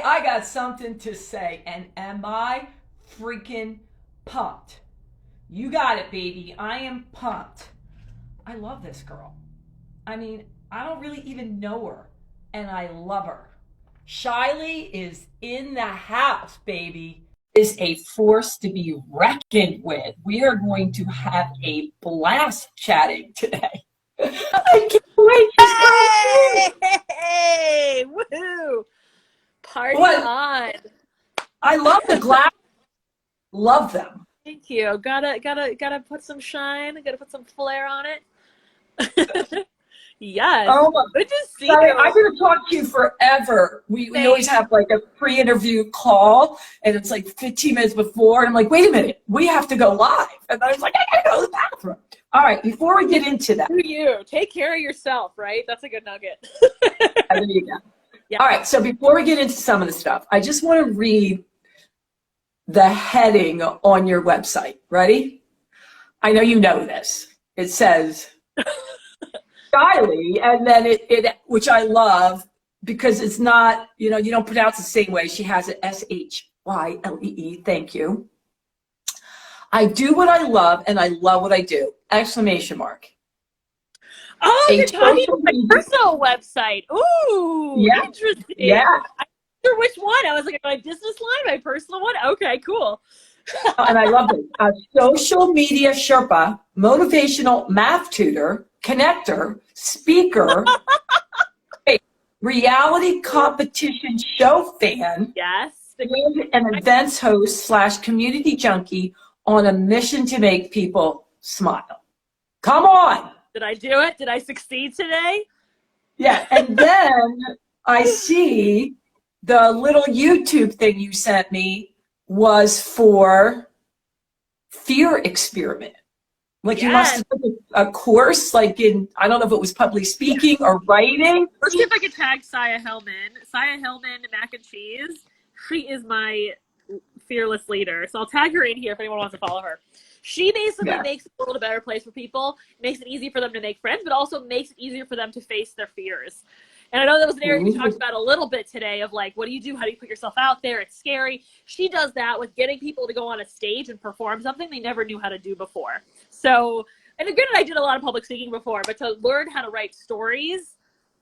I got something to say, and am I freaking pumped? You got it, baby. I am pumped. I love this girl. I mean, I don't really even know her, and I love her. Shaily is in the house, baby. Is a force to be reckoned with. We are going to have a blast chatting today. I can't wait to start. Hey, woohoo! Party What? on! I love the glass. Love them. Thank you. Gotta put some shine. Gotta put some flair on it. Yes. Oh, Good to see sorry, you. I'm going to talk to you forever. We always have like a pre-interview call, and it's like 15 minutes before, and I'm like, wait a minute, we have to go live. And I was like, I gotta go to the bathroom. All right, before we get into that. Do you take care of yourself, right? That's a good nugget. There you go. Yeah. All right, so before we get into some of the stuff, I just want to read the heading on your website. Ready? I know you know this. It says Shaily, and then it which I love because it's not, you don't pronounce it the same way. She has it Shyle. Thank you. I do what I love, and I love what I do! Exclamation mark. Oh, you're talking about my personal website. Ooh, yeah. Interesting. Yeah. I'm not sure which one. I was like, my business line, my personal one? Okay, cool. And I love it. A social media Sherpa, motivational math tutor, connector, speaker, reality competition show fan, yes, and events host / community junkie on a mission to make people smile. Come on. Did I do it? Did I succeed today? Yeah, and then I see the little YouTube thing you sent me was for fear experiment. Like you must have took a course, like in, I don't know if it was public speaking or writing. Let's see if I can tag Saya Hellman. Saya Hellman, mac and cheese. She is my fearless leader. So I'll tag her in here if anyone wants to follow her. She basically makes the world a better place for people, makes it easy for them to make friends, but also makes it easier for them to face their fears. And I know that was an area we talked about a little bit today of like, what do you do? How do you put yourself out there? It's scary. She does that with getting people to go on a stage and perform something they never knew how to do before. So, and again, I did a lot of public speaking before, but to learn how to write stories.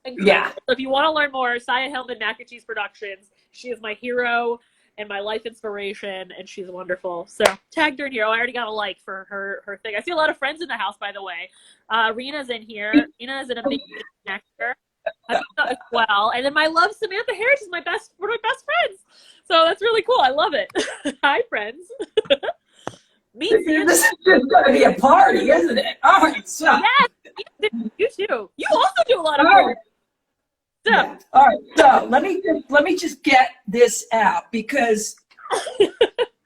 Incredible. So if you want to learn more, Saya Hellman, Mac and Cheese Productions. She is my hero and my life inspiration, and she's wonderful. So tagged her in here. Oh, I already got a like for her thing. I see a lot of friends in the house, by the way. Rena's in here. Rena is an amazing actor as well. And then my love, Samantha Harris, is one of my best friends. So that's really cool. I love it. Hi, friends. Me too. This is just going to be a party, isn't it? All right. So. Yes, you too. You also do a lot of work. So. Yeah. All right. So let me just get this out because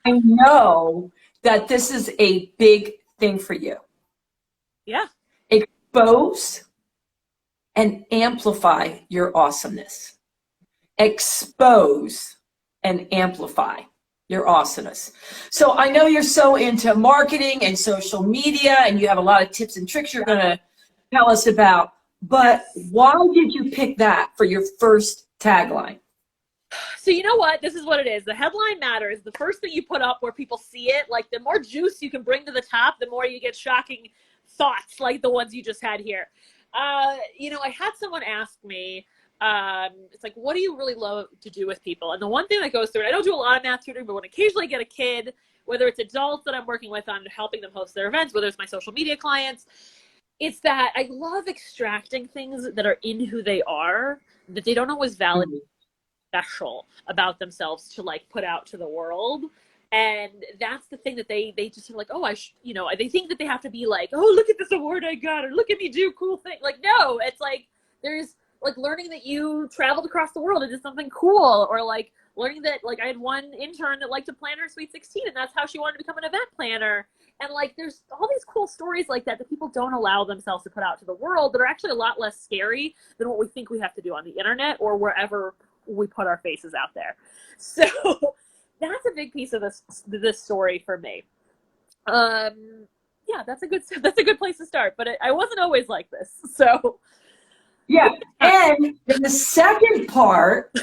I know that this is a big thing for you. Yeah. Expose and amplify your awesomeness. Expose and amplify your awesomeness. So I know you're so into marketing and social media, and you have a lot of tips and tricks you're going to tell us about. But why did you pick that for your first tagline? So you know what? This is what it is. The headline matters. The first thing you put up where people see it, like the more juice you can bring to the top, the more you get shocking thoughts like the ones you just had here. I had someone ask me, it's like, what do you really love to do with people? And the one thing that goes through it, I don't do a lot of math tutoring, but when I occasionally get a kid, whether it's adults that I'm working with on helping them host their events, whether it's my social media clients, it's that I love extracting things that are in who they are, that they don't always validate special about themselves to like put out to the world. And that's the thing that they just are like, oh, they think that they have to be like, oh, look at this award I got, or look at me do cool things. Like, no, it's like, there's like learning that you traveled across the world and did something cool, or like learning that, like, I had one intern that liked to plan her Sweet 16, and that's how she wanted to become an event planner. And like, there's all these cool stories like that people don't allow themselves to put out to the world that are actually a lot less scary than what we think we have to do on the internet or wherever we put our faces out there. So that's a big piece of this story for me. Yeah, that's a good place to start. But I wasn't always like this. So yeah, and in the second part,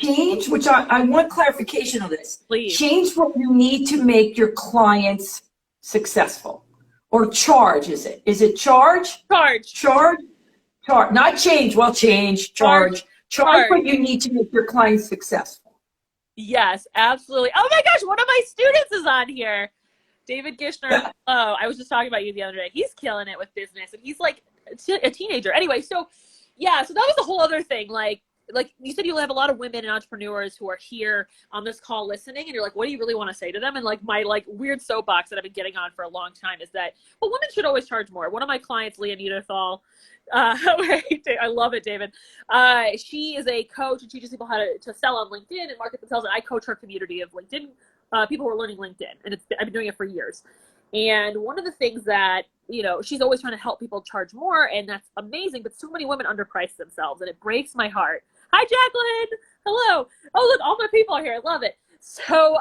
change, which I want clarification on this. Please. Change what you need to make your clients successful. Or charge, is it? Is it charge? Charge. Charge? Charge. Not change. Well, change. Charge. Charge what you need to make your clients successful. Yes, absolutely. Oh my gosh, one of my students is on here. David Gishner. Oh, I was just talking about you the other day. He's killing it with business, and he's like a teenager. Anyway, so yeah, so that was a whole other thing. Like you said, you'll have a lot of women and entrepreneurs who are here on this call listening, and you're like, what do you really want to say to them? And like my weird soapbox that I've been getting on for a long time is that, well, women should always charge more. One of my clients, Leonida Thal, I love it, David. She is a coach, and she teaches people how to sell on LinkedIn and market themselves. And I coach her community of LinkedIn people who are learning LinkedIn, and I've been doing it for years. And one of the things that, she's always trying to help people charge more, and that's amazing, but so many women underprice themselves, and it breaks my heart. Hi, Jacqueline. Hello. Oh, look, all my people are here. I love it. So,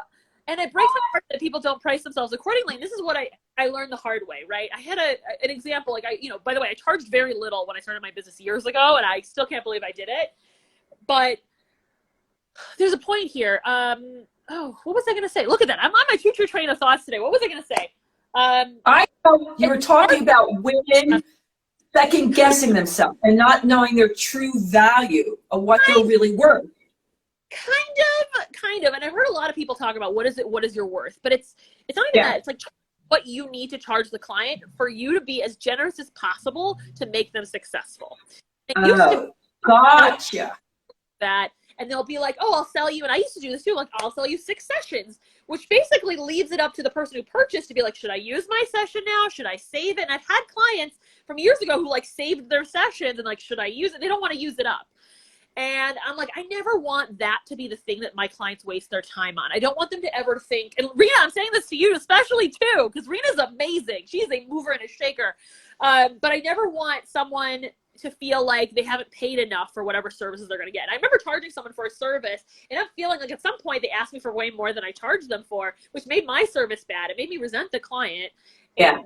and it breaks my heart that people don't price themselves accordingly. And this is what I learned the hard way, right? I had an example, by the way, I charged very little when I started my business years ago, and I still can't believe I did it. But there's a point here. What was I going to say? Look at that. I'm on my future train of thoughts today. What was I going to say? I know you were talking about women second guessing themselves and not knowing their true value of what they're really worth. Kind of. And I've heard a lot of people talk about what is your worth, but it's not even that. It's like what you need to charge the client for you to be as generous as possible to make them successful. And gotcha. That, and they'll be like, oh, I'll sell you. And I used to do this too. Like, I'll sell you 6 sessions, which basically leaves it up to the person who purchased to be like, should I use my session now? Should I save it? And I've had clients from years ago who saved their sessions and should I use it? They don't want to use it up. And I'm like, I never want that to be the thing that my clients waste their time on. I don't want them to ever think, and Rena, I'm saying this to you especially too, because Rena's amazing. She's a mover and a shaker. But I never want someone to feel like they haven't paid enough for whatever services they're going to get. And I remember charging someone for a service, and I'm feeling like at some point they asked me for way more than I charged them for, which made my service bad. It made me resent the client. Yeah.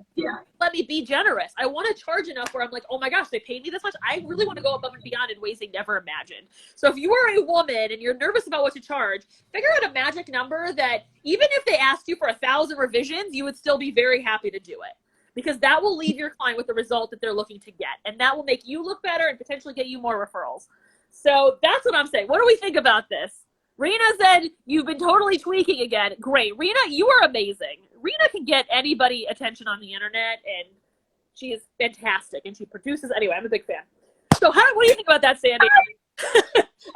Let me be generous. I want to charge enough where I'm like, oh my gosh, they paid me this much. I really want to go above and beyond in ways they never imagined. So if you are a woman and you're nervous about what to charge, figure out a magic number that even if they asked you for 1,000 revisions, you would still be very happy to do it. Because that will leave your client with the result that they're looking to get. And that will make you look better and potentially get you more referrals. So that's what I'm saying. What do we think about this? Rena said, you've been totally tweaking again. Great. Rena, you are amazing. Rena can get anybody attention on the internet, and she is fantastic. And she produces. Anyway, I'm a big fan. So what do you think about that, Sandy?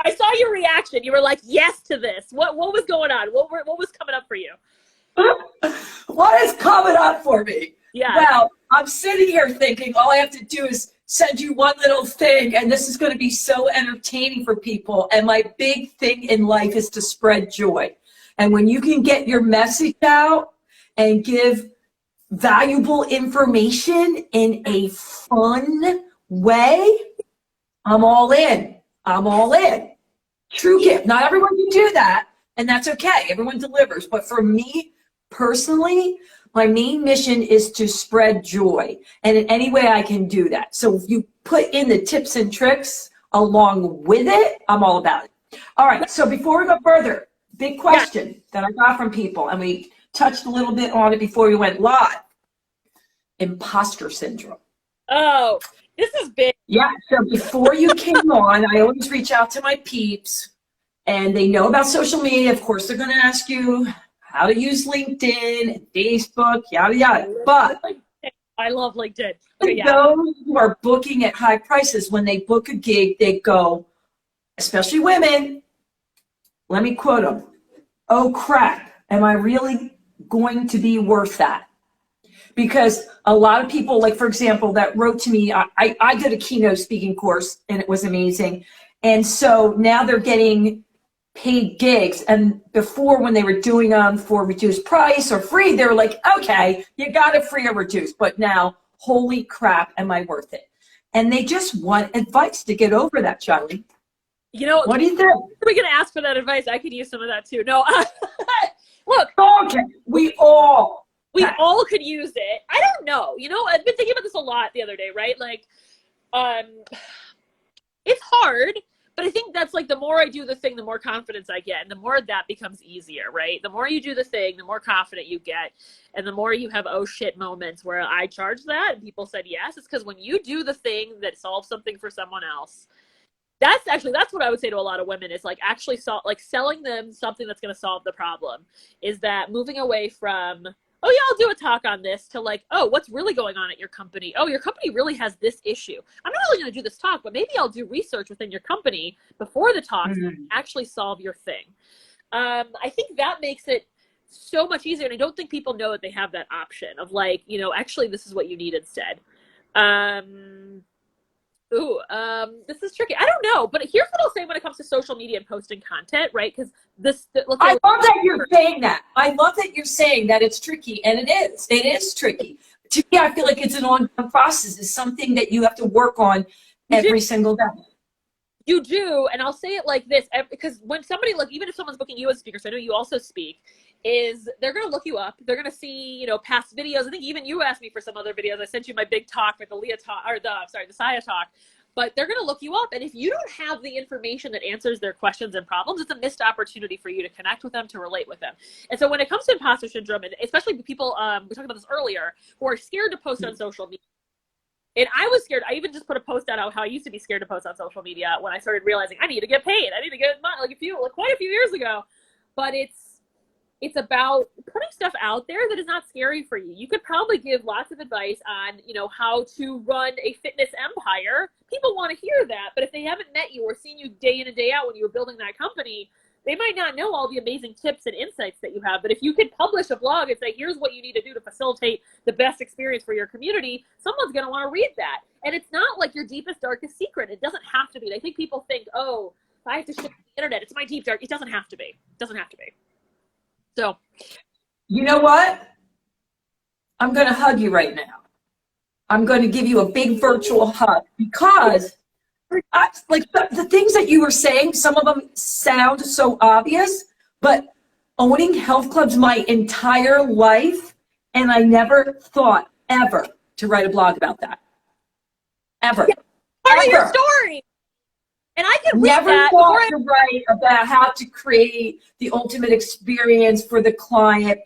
I saw your reaction. You were like, yes to this. What was going on? What was coming up for you? What is coming up for me? Yeah. Well, I'm sitting here thinking all I have to do is send you one little thing, and this is going to be so entertaining for people. And my big thing in life is to spread joy. And when you can get your message out and give valuable information in a fun way, I'm all in. I'm all in. True gift. Not everyone can do that, and that's okay. Everyone delivers. But for me personally, my main mission is to spread joy, and in any way I can do that. So if you put in the tips and tricks along with it, I'm all about it. All right, so before we go further, big question that I got from people, and we touched a little bit on it before we went live. Imposter syndrome. Oh, this is big. Yeah, so before you came on, I always reach out to my peeps, and they know about social media. Of course, they're going to ask you how to use LinkedIn and Facebook, yada, yada. But I love LinkedIn. Okay, those who are booking at high prices, when they book a gig, they go, especially women, let me quote them, oh crap, am I really going to be worth that? Because a lot of people, like for example, that wrote to me, I did a keynote speaking course and it was amazing. And so now they're getting paid gigs, and before when they were doing them for reduced price or free, they were like, okay, you got it free or reduced, but now, holy crap, am I worth it? And they just want advice to get over that, Shaily. You know, what do you think? We're going to ask for that advice. I could use some of that too. No, look. Okay, we all could use it. I don't know. You know, I've been thinking about this a lot the other day, right? Like, it's hard. But I think that's like, the more I do the thing, the more confidence I get, and the more that becomes easier, right? The more you do the thing, the more confident you get, and the more you have oh shit moments where I charged that and people said yes. It's because when you do the thing that solves something for someone else, that's what I would say to a lot of women, is like actually selling them something that's going to solve the problem. Is that moving away from, oh yeah, I'll do a talk on this, to like, oh, what's really going on at your company? Oh, your company really has this issue. I'm not really going to do this talk, but maybe I'll do research within your company before the talk to actually solve your thing. I think that makes it so much easier. And I don't think people know that they have that option of like, actually this is what you need instead. This is tricky. I don't know, but here's what I'll say when it comes to social media and posting content, right? Because I love that you're saying that. I love that you're saying that it's tricky, and it is. It is tricky. To me, I feel like it's an ongoing process. It's something that you have to work on every single day. You do, and I'll say it like this, because when somebody, like, even if someone's booking you as a speaker, so I know you also speak, is they're going to look you up. They're going to see, past videos. I think even you asked me for some other videos. I sent you my big talk, like the Leah talk, or the Saya talk. But they're going to look you up, and if you don't have the information that answers their questions and problems, it's a missed opportunity for you to connect with them, to relate with them. And so when it comes to imposter syndrome, and especially people, we talked about this earlier, who are scared to post on social media. And I was scared. I even just put a post out how I used to be scared to post on social media when I started realizing I need to get paid. I need to get money, quite a few years ago. But it's about putting stuff out there that is not scary for you. You could probably give lots of advice on, how to run a fitness empire. People want to hear that, but if they haven't met you or seen you day in and day out when you were building that company, they might not know all the amazing tips and insights that you have. But if you could publish a blog and say, here's what you need to do to facilitate the best experience for your community, someone's going to want to read that. And it's not like your deepest, darkest secret. It doesn't have to be. I think people think, oh, if I have to ship the internet, it's my deep, dark. It doesn't have to be. It doesn't have to be. So, you know what? I'm going to hug you right now. I'm going to give you a big virtual hug, because the things that you were saying, some of them sound so obvious, but owning health clubs my entire life, and I never thought ever to write a blog about that. Ever. Yeah, part of your story. And I can never thought to write about how to create the ultimate experience for the client,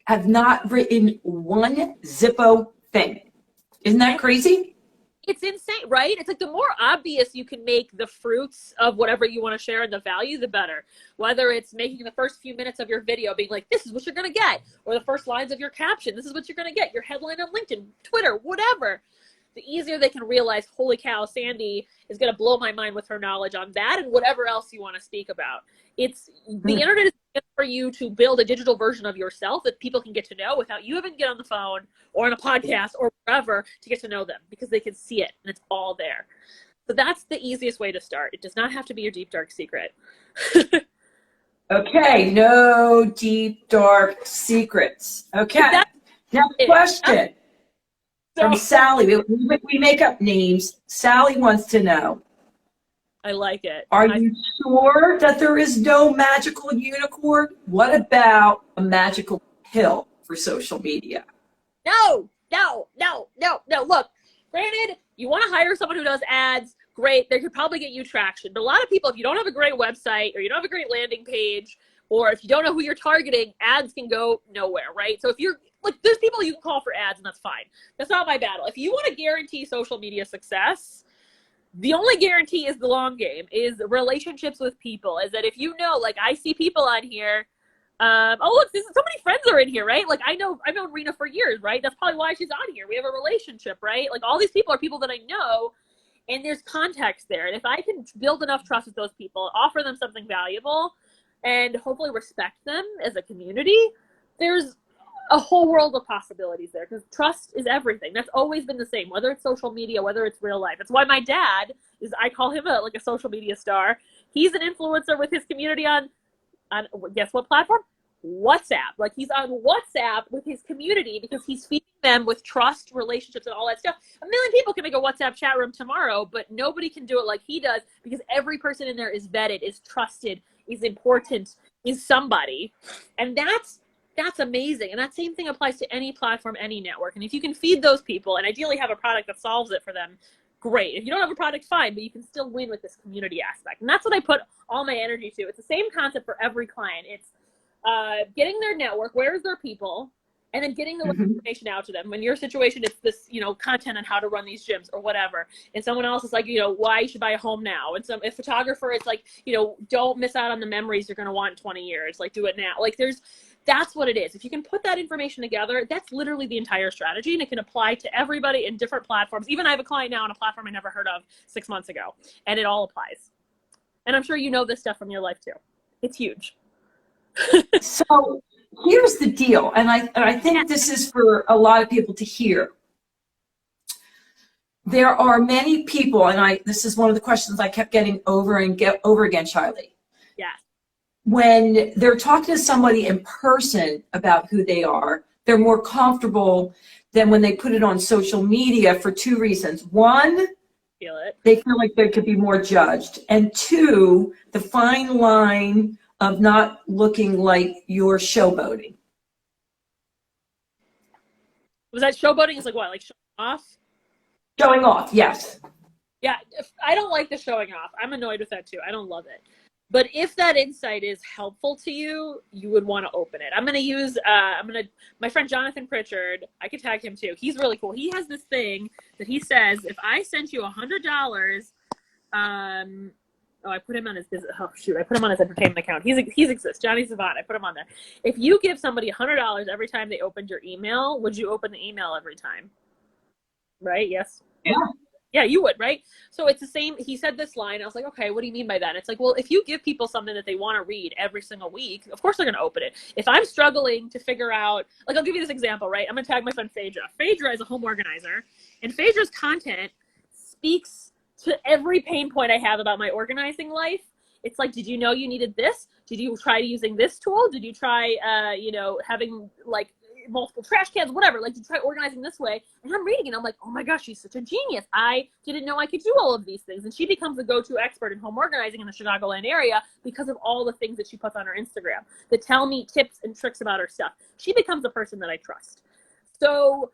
have not written one Zippo thing. Isn't that crazy? It's insane, right? It's like the more obvious you can make the fruits of whatever you want to share and the value, the better. Whether it's making the first few minutes of your video being like, this is what you're going to get, or the first lines of your caption, this is what you're going to get, your headline on LinkedIn, Twitter, whatever. The easier they can realize, holy cow, Sandy is going to blow my mind with her knowledge on that and whatever else you want to speak about. The internet is for you to build a digital version of yourself that people can get to know without you having to get on the phone or on a podcast or wherever to get to know them, because they can see it and it's all there. So that's the easiest way to start. It does not have to be your deep, dark secret. Okay, no deep, dark secrets. Okay, now question. From Sally, we make up names. Sally wants to know. I like it. Are you sure that there is no magical unicorn? What about a magical pill for social media? No. Look, granted, you want to hire someone who does ads, great. They could probably get you traction. But a lot of people, if you don't have a great website or you don't have a great landing page, or if you don't know who you're targeting, ads can go nowhere, right? So if you're there's people you can call for ads, and that's fine. That's not my battle. If you want to guarantee social media success, the only guarantee is the long game, is relationships with people. Is that if you know, like I see people on here, oh look, so many friends are in here, right? Like I've known Rena for years, right? That's probably why she's on here. We have a relationship, right? Like all these people are people that I know, and there's context there. And if I can build enough trust with those people, offer them something valuable, and hopefully respect them as a community, there's a whole world of possibilities there, because trust is everything. That's always been the same, whether it's social media, whether it's real life. That's why my dad I call him a social media star. He's an influencer with his community on guess what platform? WhatsApp. Like he's on WhatsApp with his community because he's feeding them with trust, relationships, and all that stuff. 1 million people can make a WhatsApp chat room tomorrow, but nobody can do it like he does, because every person in there is vetted, is trusted, is important, is somebody. And that's amazing. And that same thing applies to any platform, any network. And if you can feed those people and ideally have a product that solves it for them, great. If you don't have a product, fine, but you can still win with this community aspect. And that's what I put all my energy to. It's the same concept for every client. It's getting their network, where's their people, and then getting the information out to them. In your situation, it's this, content on how to run these gyms or whatever. And someone else is like, why you should buy a home now. And a photographer, it's like, don't miss out on the memories you're going to want in 20 years. Like, do it now. Like, that's what it is. If you can put that information together, that's literally the entire strategy, and it can apply to everybody in different platforms. Even I have a client now on a platform I never heard of 6 months ago, and it all applies. And I'm sure you know this stuff from your life too. It's huge. So here's the deal, and I think this is for a lot of people to hear. There are many people, and this is one of the questions I kept getting over again, Shaily. Yeah. When they're talking to somebody in person about who they are, they're more comfortable than when they put it on social media for two reasons. One, they feel like they could be more judged. And two, the fine line of not looking like you're showboating. Was that showboating? Is like what? Like showing off? Showing off, yes. Yeah, I don't like the showing off. I'm annoyed with that too. I don't love it. But if that insight is helpful to you, you would want to open it. I'm going to use, my friend Jonathan Pritchard, I could tag him too. He's really cool. He has this thing that he says, if I sent you $100, I put him on his business. Oh shoot, I put him on his entertainment account. He's exists. Johnny Savant. I put him on there. If you give somebody $100 every time they opened your email, would you open the email every time? Right? Yes. Yeah. Yeah, you would, right? So it's the same. He said this line. I was like, okay, what do you mean by that? And it's like, well, if you give people something that they want to read every single week, of course they're going to open it. If I'm struggling to figure out, like, I'll give you this example, right? I'm going to tag my friend Phaedra. Phaedra is a home organizer, and Phaedra's content speaks to every pain point I have about my organizing life. It's like, did you know you needed this? Did you try using this tool? Did you try, having like multiple trash cans, whatever, like to try organizing this way? And I'm reading and I'm like, oh my gosh, she's such a genius. I didn't know I could do all of these things. And she becomes the go-to expert in home organizing in the Chicagoland area because of all the things that she puts on her Instagram that tell me tips and tricks about her stuff. She becomes the person that I trust. So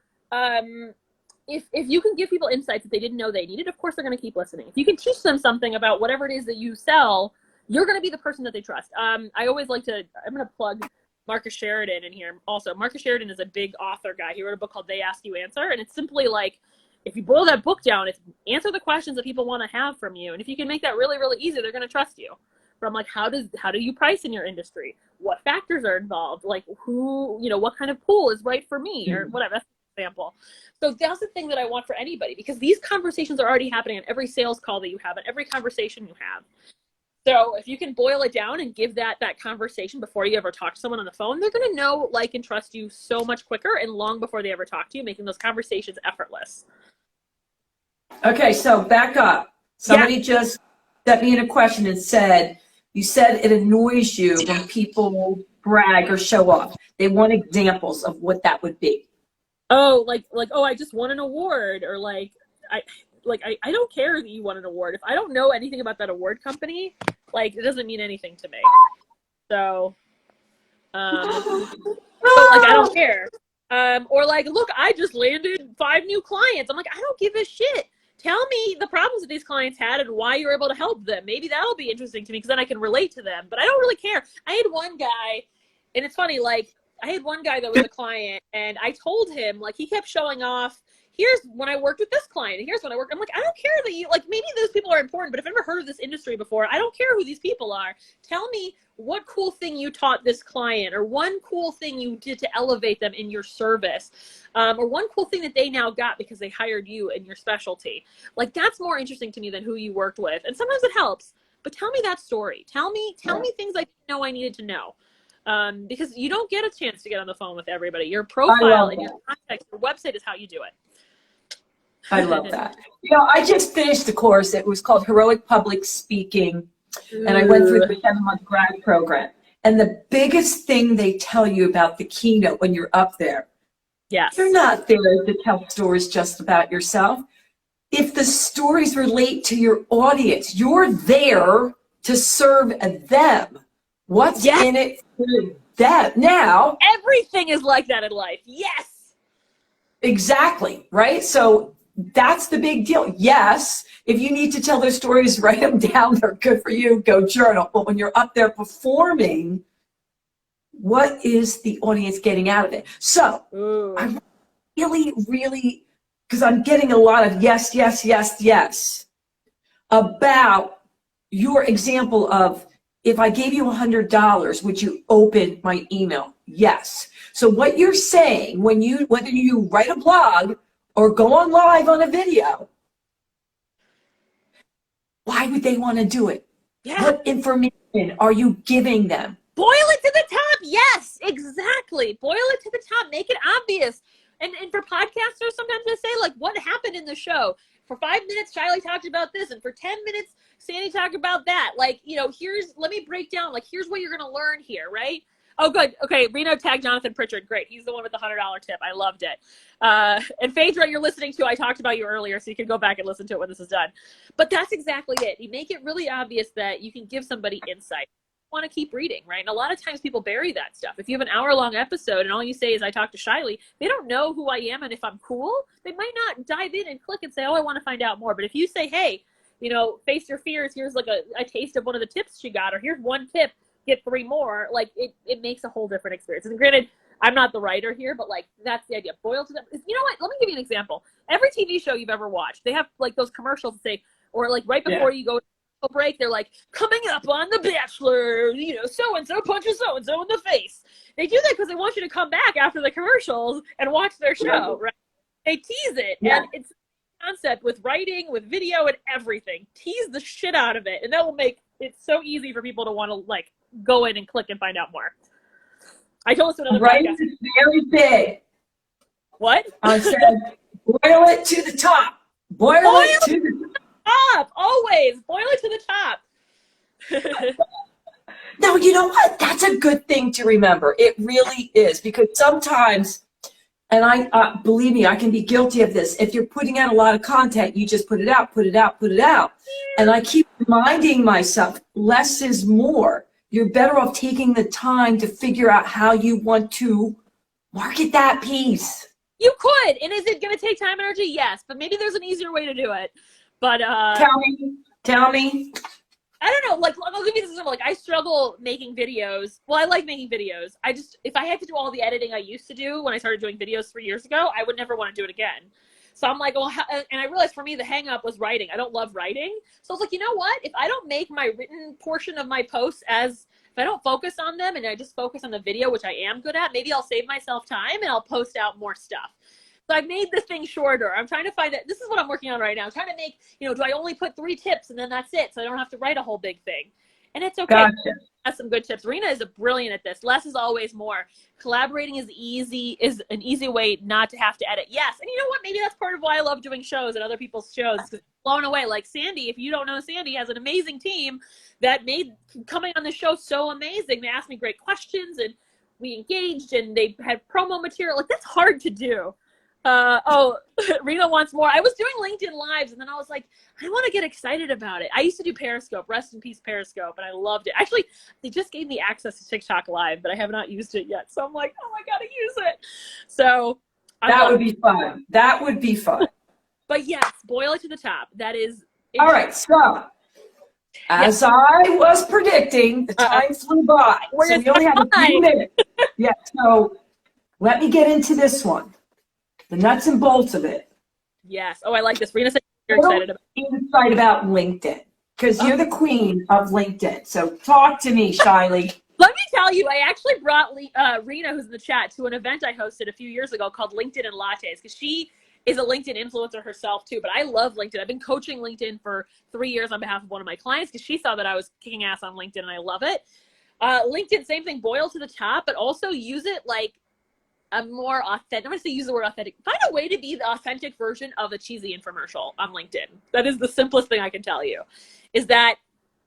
if you can give people insights that they didn't know they needed, of course they're going to keep listening. If you can teach them something about whatever it is that you sell, you're going to be the person that they trust. I'm going to plug Marcus Sheridan in here also. Marcus Sheridan is a big author guy. He wrote a book called They Ask You Answer, and it's simply like, if you boil that book down, it's answer the questions that people want to have from you. And if you can make that really, really easy, they're going to trust you. From like, how do you price in your industry? What factors are involved? Like what kind of pool is right for me, or whatever. That's an example. So that's the thing that I want for anybody, because these conversations are already happening on every sales call that you have, on every conversation you have. So if you can boil it down and give that conversation before you ever talk to someone on the phone, they're going to know, like, and trust you so much quicker and long before they ever talk to you, making those conversations effortless. Okay, so back up. Somebody just sent me in a question and said, you said it annoys you when people brag or show off. They want examples of what that would be. Oh, like, oh, I just won an award, or I don't care that you won an award. If I don't know anything about that award company, like, it doesn't mean anything to me. So, I don't care. Or like, look, I just landed 5 new clients. I'm like, I don't give a shit. Tell me the problems that these clients had and why you're able to help them. Maybe that'll be interesting to me, because then I can relate to them. But I don't really care. I had one guy, and it's funny, like, I had one guy that was a client, and I told him, like, he kept showing off, here's when I worked with this client, and here's when I worked. I'm like, I don't care that you, like, maybe those people are important, but if I've never heard of this industry before, I don't care who these people are. Tell me what cool thing you taught this client, or one cool thing you did to elevate them in your service, or one cool thing that they now got because they hired you in your specialty. Like, that's more interesting to me than who you worked with. And sometimes it helps, but tell me that story. Tell me things I didn't know I needed to know. Because you don't get a chance to get on the phone with everybody. Your profile and your context, your website is how you do it. I love that. I just finished the course. It was called Heroic Public Speaking, and I went through the 7-month grad program. And the biggest thing they tell you about the keynote when you're up there, you're not there to tell stories just about yourself. If the stories relate to your audience, you're there to serve them. What's in it for them? Now, everything is like that in life. Yes. Exactly, right? So that's the big deal. Yes, if you need to tell their stories, write them down. They're good for you. Go journal. But when you're up there performing, what is the audience getting out of it? So I'm really, because I'm getting a lot of yes, yes, yes, yes about your example of, if I gave you $100, would you open my email? Yes. So what you're saying, whether you write a blog or go on live on a video, why would they want to do it? Yeah. What information are you giving them? Boil it to the top. Yes, exactly. Boil it to the top. Make it obvious. And for podcasters, sometimes they say, like, what happened in the show? For 5 minutes, Shaily talked about this. And for 10 minutes, Sandy talked about that. Like, you know, let me break down, like, here's what you're going to learn here, right? Oh, good. Okay, Reno tagged Jonathan Pritchard. Great. He's the one with the $100 tip. I loved it. And Phaedra, you're listening to, I talked about you earlier, so you can go back and listen to it when this is done. But that's exactly it. You make it really obvious that you can give somebody insight. Want to keep reading, right? And a lot of times people bury that stuff. If you have an hour-long episode and all you say is I talked to Shaily, they don't know who I am and if I'm cool, they might not dive in and click and say, oh, I want to find out more. But if you say, hey, you know, face your fears, here's like a taste of one of the tips she got, or here's one tip, get 3 more, like it makes a whole different experience. And granted, I'm not the writer here, but like that's the idea. Boil to them. You know what? Let me give you an example. Every TV show you've ever watched, they have like those commercials that say, or like right before you go break, they're like, coming up on The Bachelor, you know, so-and-so punches so-and-so in the face. They do that because they want you to come back after the commercials and watch their show, right? They tease it, and it's a concept with writing, with video, and everything. Tease the shit out of it, and that will make it so easy for people to want to, like, go in and click and find out more. I told us another Writing podcast. is very big. What? I said, boil it to the top. Boil it to the top. Always boil it to the top. No, you know what? That's a good thing to remember. It really is, because sometimes, and I believe me, I can be guilty of this. If you're putting out a lot of content, you just put it out, put it out, put it out. And I keep reminding myself, less is more. You're better off taking the time to figure out how you want to market that piece. You could. And is it going to take time and energy? Yes. But maybe there's an easier way to do it. But tell me. I don't know. Like, I'll give you this example. Like, I struggle making videos. Well, I like making videos. If I had to do all the editing I used to do when I started doing videos 3 years ago, I would never want to do it again. So I'm like, well, and I realized for me, the hang up was writing. I don't love writing. So I was like, you know what? If I don't make my written portion of my posts if I don't focus on them and I just focus on the video, which I am good at, maybe I'll save myself time and I'll post out more stuff. So I've made the thing shorter. I'm trying to find it. This is what I'm working on right now. I'm trying to make, you know, do I only put 3 tips and then that's it? So I don't have to write a whole big thing. And it's okay. Gotcha. That's some good tips. Rena is brilliant at this. Less is always more. Collaborating is an easy way not to have to edit. Yes. And you know what? Maybe that's part of why I love doing shows and other people's shows. Blown away. Like Sandy, if you don't know, Sandy has an amazing team that made coming on the show so amazing. They asked me great questions and we engaged and they had promo material. Like, that's hard to do. Rena wants more. I was doing LinkedIn Lives and then I was like, I want to get excited about it. I used to do Periscope, rest in peace Periscope, and I loved it. Actually, they just gave me access to TikTok Live, but I have not used it yet. So I'm like, oh, I got to use it. So that would be fun. That would be fun. But yes, boil it to the top. That is. All right. So as I was predicting, the time flew by. So we only have a few minutes. Yeah. So let me get into this one. The nuts and bolts of it. Yes. Oh, I like this. Rena said you're excited about insight about LinkedIn, because you're the queen of LinkedIn. So talk to me, Shaily. Let me tell you, I actually brought Rena, who's in the chat, to an event I hosted a few years ago called LinkedIn and Lattes, because she is a LinkedIn influencer herself too. But I love LinkedIn. I've been coaching LinkedIn for 3 years on behalf of one of my clients because she saw that I was kicking ass on LinkedIn and I love it. LinkedIn, same thing, boil to the top, but also use it like a more authentic, I'm going to say use the word authentic. Find a way to be the authentic version of a cheesy infomercial on LinkedIn. That is the simplest thing I can tell you, is that,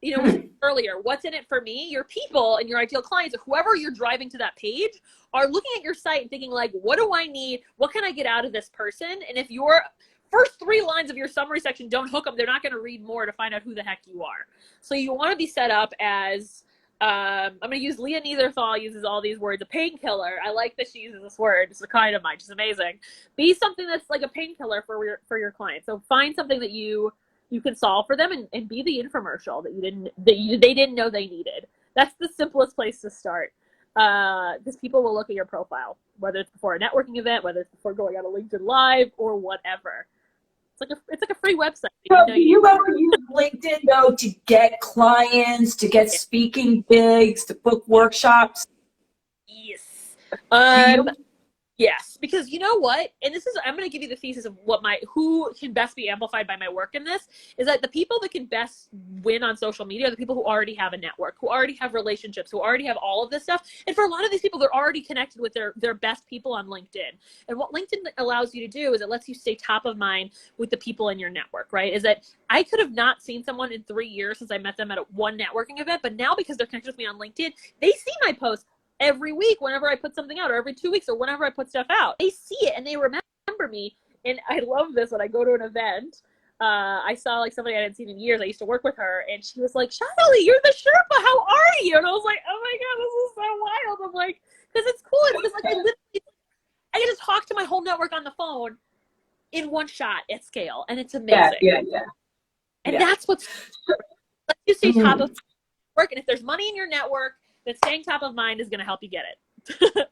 you know, earlier, what's in it for me? Your people and your ideal clients, or whoever you're driving to that page, are looking at your site and thinking like, what do I need? What can I get out of this person? And if your first 3 lines of your summary section don't hook them, they're not going to read more to find out who the heck you are. So you want to be set up as I'm going to use Leah Neitherthal uses all these words. A painkiller. I like that she uses this word. It's a client of mine. She's amazing. Be something that's like a painkiller for your client. So find something that you can solve for them, and be the infomercial that they didn't know they needed. That's the simplest place to start. Because people will look at your profile, whether it's before a networking event, whether it's before going on a LinkedIn Live, or whatever. It's like a free website. So do you ever use LinkedIn though to get clients, to get speaking gigs, to book workshops? Yes. Do Yes, because you know what, and I'm going to give you the thesis of who can best be amplified by my work in this, is that the people that can best win on social media are the people who already have a network, who already have relationships, who already have all of this stuff. And for a lot of these people, they're already connected with their best people on LinkedIn. And what LinkedIn allows you to do is it lets you stay top of mind with the people in your network, right? Is that I could have not seen someone in 3 years since I met them at one networking event, but now because they're connected with me on LinkedIn, they see my posts every week whenever I put something out, or every 2 weeks, or whenever I put stuff out. They see it and they remember me. And I love this when I go to an event. I saw like somebody I hadn't seen in years. I used to work with her, and she was like, "Shaily, you're the Sherpa. How are you?" And I was like, "Oh my God, this is so wild." I'm like, because it's cool. It's just like I get to talk to my whole network on the phone in one shot at scale, and it's amazing. Yeah. And that's what's lets you stay top of work. And if there's money in your network, that staying top of mind is going to help you get it.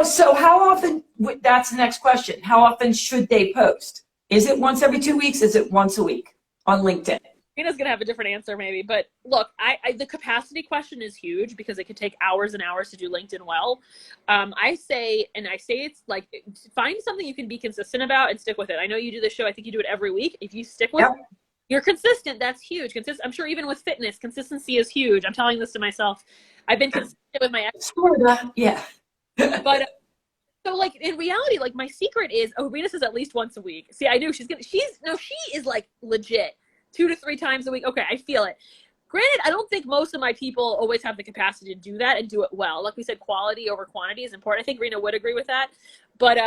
So how often, that's the next question. How often should they post? Is it once every 2 weeks? Is it once a week on LinkedIn? Rina's going to have a different answer maybe, but look, the capacity question is huge because it could take hours and hours to do LinkedIn well. I say it's like, find something you can be consistent about and stick with it. I know you do this show. I think you do it every week. If you stick with it, you're consistent. That's huge. I'm sure even with fitness, consistency is huge. I'm telling this to myself. I've been consistent with my exercise. Yeah. But so like in reality, like my secret is, Rena says at least once a week. See, I knew she is like legit 2 to 3 times a week. Okay, I feel it. Granted, I don't think most of my people always have the capacity to do that and do it well. Like we said, quality over quantity is important. I think Rena would agree with that. But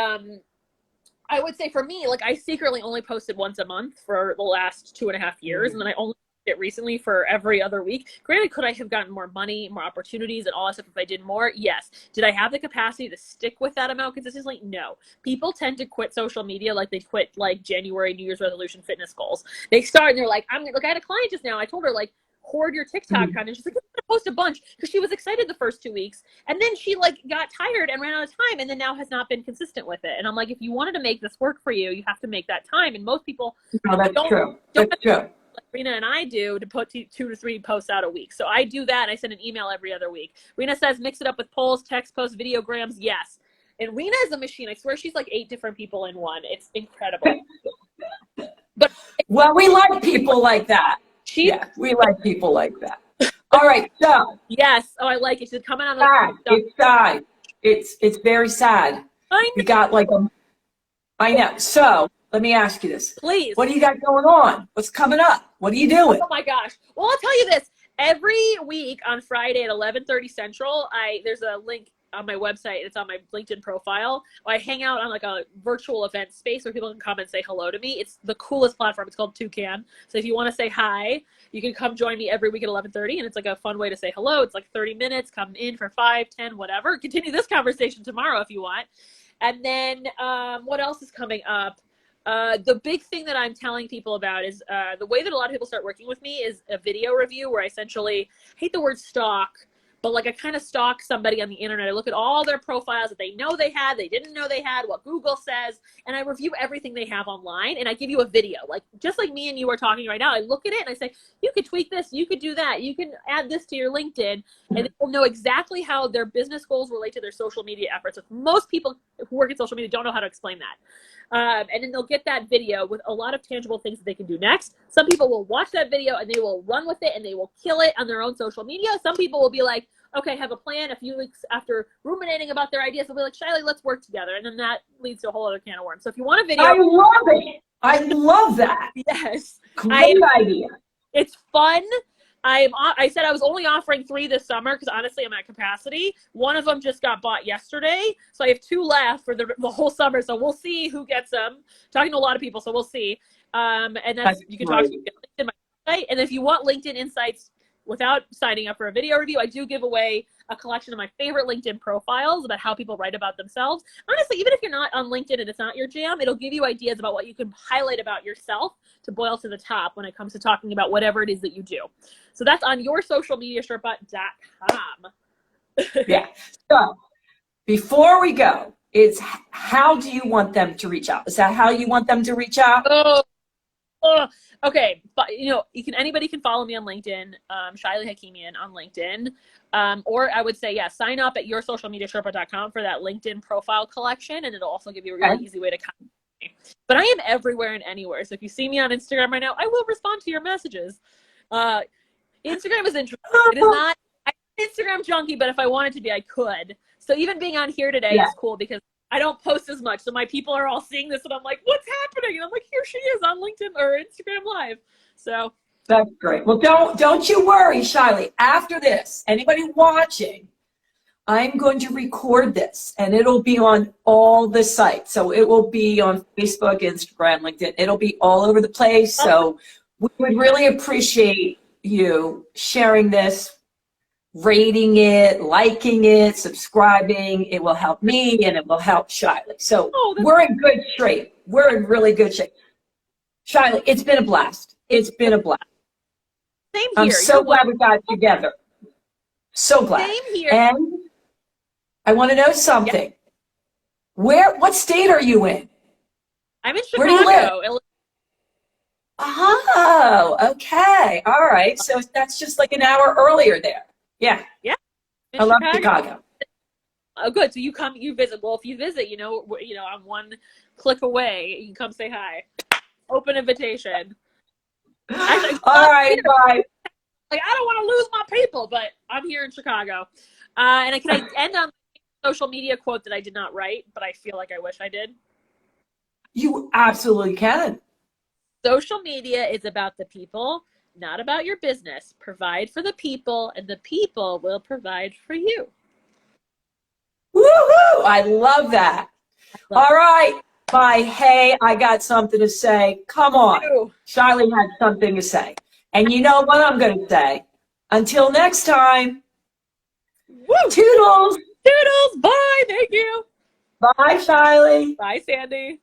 I would say for me, like I secretly only posted once a month for the last 2.5 years. And then I only did it recently for every other week. Granted, could I have gotten more money, more opportunities and all that stuff if I did more? Yes. Did I have the capacity to stick with that amount consistently? No. People tend to quit social media like they quit like January New Year's resolution fitness goals. They start and they're like, I had a client just now. I told her like, hoard your TikTok content. She's like, I'm gonna post a bunch, because she was excited the first 2 weeks, and then she like got tired and ran out of time, and then now has not been consistent with it. And I'm like, if you wanted to make this work for you, you have to make that time. And most people that's true. Like Rena and I do, to put 2 to 3 posts out a week. So I do that, and I send an email every other week. Rena says mix it up with polls, text posts, videograms. Yes. And Rena is a machine. I swear she's like 8 different people in one. It's incredible. But well, we like people like that. We like people like that. All right, so yes. Oh, I like it. She's coming on. It's sad. It's very sad. We got like I know. So let me ask you this. Please. What do you got going on? What's coming up? What are you doing? Oh my gosh. Well, I'll tell you this. Every week on Friday at 11:30 Central, there's a link on my website. It's on my LinkedIn profile. I hang out on like a virtual event space where people can come and say hello to me. It's the coolest platform. It's called Toucan. So if you want to say hi, you can come join me every week at 11:30, and it's like a fun way to say hello. It's like 30 minutes. Come in for 5, 10, whatever. Continue this conversation tomorrow if you want. And then what else is coming up? The big thing that I'm telling people about is the way that a lot of people start working with me is a video review, where I essentially, hate the word stalk, but like I kind of stalk somebody on the internet. I look at all their profiles that they know they had, they didn't know they had, what Google says, and I review everything they have online, and I give you a video. Like, just like me and you are talking right now, I look at it and I say, you could tweak this, you could do that, you can add this to your LinkedIn, and they will know exactly how their business goals relate to their social media efforts. Most people who work in social media don't know how to explain that. And then they'll get that video with a lot of tangible things that they can do next. Some people will watch that video and they will run with it and they will kill it on their own social media. Some people will be like, okay, have a plan. A few weeks after ruminating about their ideas, they'll be like, Shaily, let's work together. And then that leads to a whole other can of worms. So if you want a video. I love it. I love that. Yes. Great idea. It's fun. I said I was only offering 3 this summer because honestly I'm at capacity. One of them just got bought yesterday, so I have 2 left for the whole summer. So we'll see who gets them. Talking to a lot of people, so we'll see. And that's you can talk to me on LinkedIn, my website. And if you want LinkedIn insights without signing up for a video review, I do give away a collection of my favorite LinkedIn profiles about how people write about themselves. Honestly, even if you're not on LinkedIn and it's not your jam, it'll give you ideas about what you can highlight about yourself to boil to the top when it comes to talking about whatever it is that you do. So that's on yoursocialmediasherpa.com. Yeah. So before we go, it's how do you want them to reach out? Is that how you want them to reach out? Okay, but anybody can follow me on LinkedIn, Shaily Hakimian on LinkedIn, or I would say, sign up at yoursocialmediasherpa.com for that LinkedIn profile collection, and it'll also give you a really easy way to contact me. But I am everywhere and anywhere, so if you see me on Instagram right now, I will respond to your messages. Instagram is interesting. It is not I'm an Instagram junkie, but if I wanted to be, I could. So even being on here today is cool because I don't post as much. So my people are all seeing this and I'm like, what's happening? And I'm like, here she is on LinkedIn or Instagram Live. So that's great. Well, don't you worry, Shaily. After this, anybody watching, I'm going to record this and it'll be on all the sites. So it will be on Facebook, Instagram, LinkedIn. It'll be all over the place. So we would really appreciate you sharing this, rating it, liking it, subscribing. It will help me and it will help Shaily. So we're in good shape. We're in really good shape. Shaily, it's been a blast. It's been a blast. Same here. I'm so glad we got together. So glad. Same here. And I want to know something. What state are you in? I'm in Chicago. Where do you live? Oh, okay. All right. So that's just like an hour earlier there. Yeah. Yeah. I love Chicago. Oh, good. So you visit. Well, if you visit, I'm one click away. You can come say hi. Open invitation. Actually, all right. Bye. Like, I don't want to lose my people, but I'm here in Chicago. And can I end on a social media quote that I did not write, but I feel like I wish I did? You absolutely can. Social media is about the people, not about your business. Provide for the people, and the people will provide for you. Woohoo! I love that. All right. Bye. Hey, I got something to say. Come on. Shaily had something to say. And you know what I'm going to say? Until next time. Woo! Toodles. Toodles. Bye. Thank you. Bye, Shaily. Bye, Sandy.